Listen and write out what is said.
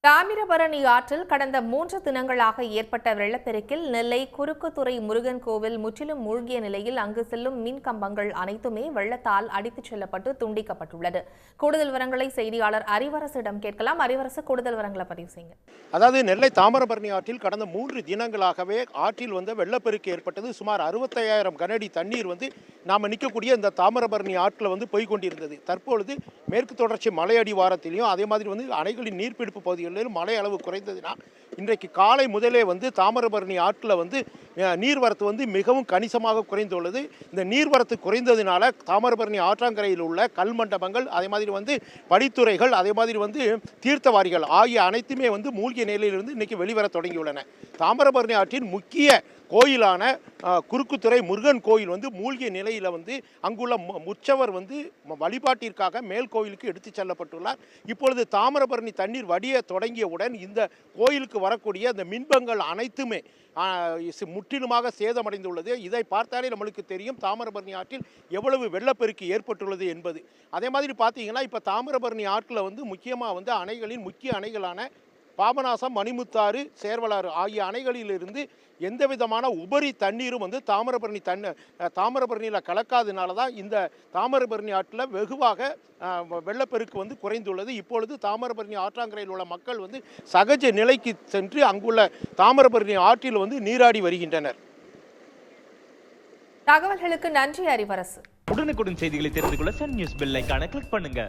தாமிரபரணி ஆற்றில் கடந்த 3 தினங்களாக ஏற்பட்ட வெள்ளப்பெருக்கில் நெல்லை குறுக்குத்துறை முருகன் கோவில் முற்றிலும் மூழ்கிய நிலையில் அங்கு செல்லும் மின் கம்பங்கள் அனைத்துமே வெள்ளத்தால் அடித்துச் செல்லப்பட்டு துண்டிக்கப்பட்டுள்ளது. கூடுதல் விவரங்களை செய்தியாளர் அறிவரசிடம் கேட்கலாம். அறிவரசு, கூடுதல் விவரங்களை பதிவு செய்யுங்க. அதாவது நெல்லை தாமிரபரணி ஆற்றில் கடந்த 3 தினங்களாகவே ஆற்றில் வெள்ளப்பெருக்கு ஏற்பட்டது. சுமார் 65,000 கனஅடி தண்ணீர் நாம நிற்கக்கூடிய இந்த தாமிரபரணி ஆற்றில் போய் கொண்டிருந்தது. தற்பொழுது மேற்கு தொடர்ச்சி மலையடிவாரத்திலையும் அதே மாதிரி அணைகளின் நீர்பிடிப்பு பகுதிகளிலும் மழை அளவு குறைந்ததினால் இன்றைக்கு காலை முதலே தாமிரபரணி ஆற்றில் நீர்வரத்து மிகவும் கணிசமாக குறைந்துள்ளது. இந்த நீர்வரத்து குறைந்ததினால தாமிரபரணி ஆற்றங்கரையில் உள்ள கல் மண்டபங்கள், அதே மாதிரி படித்துறைகள், அதே மாதிரி தீர்த்தவாரிகள் ஆகிய அனைத்துமே மூழ்கிய நிலையிலிருந்து இன்னைக்கு வெளிவர தொடங்கியுள்ளன. தாமிரபரணி ஆற்றின் முக்கிய கோயிலான குறுக்குத்துறை முருகன் கோயில் மூழ்கிய நிலையில் அங்குள்ள முச்சவர் வழிபாட்டிற்காக மேல் கோயிலுக்கு எடுத்துச் செல்லப்பட்டுள்ளார். இப்பொழுது தாமிரபரணி தண்ணீர் வடிய தொடங்கியவுடன் இந்த கோயிலுக்கு வரக்கூடிய அந்த மின்பங்கள் அனைத்துமே முற்றிலுமாக சேதமடைந்துள்ளது. இதை பார்த்தாலே நம்மளுக்கு தெரியும் தாமிரபரணி ஆற்றில் எவ்வளவு வெள்ளப்பெருக்கு ஏற்பட்டுள்ளது என்பது. அதே மாதிரி பார்த்தீங்கன்னா இப்போ தாமிரபரணி ஆற்றில் முக்கியமாக அணைகளின் முக்கிய அணைகளான பாபநாசம், மணிமுத்தாறு, சேர்வலாறு ஆகிய அணைகளிலிருந்து எந்த விதமான உபரி தண்ணீரும் தாமிரபரணியில் கலக்காதனால தான் இந்த தாமிரபரணி ஆற்றில் வெகுவாக வெள்ளப்பெருக்கு குறைந்துள்ளது. இப்பொழுது தாமிரபரணி ஆற்றங்கரையில் உள்ள மக்கள் சகஜ நிலைக்கு சென்று அங்குள்ள தாமிரபரணி ஆற்றில் நீராடி வருகின்றனர். தகவல்களுக்கு நன்றி அறிவரசு. உடனுக்குடன் செய்திகளை தெரிந்து கொள்ள சன் நியூஸ் பெல் ஐகானை கிளிக் பண்ணுங்க.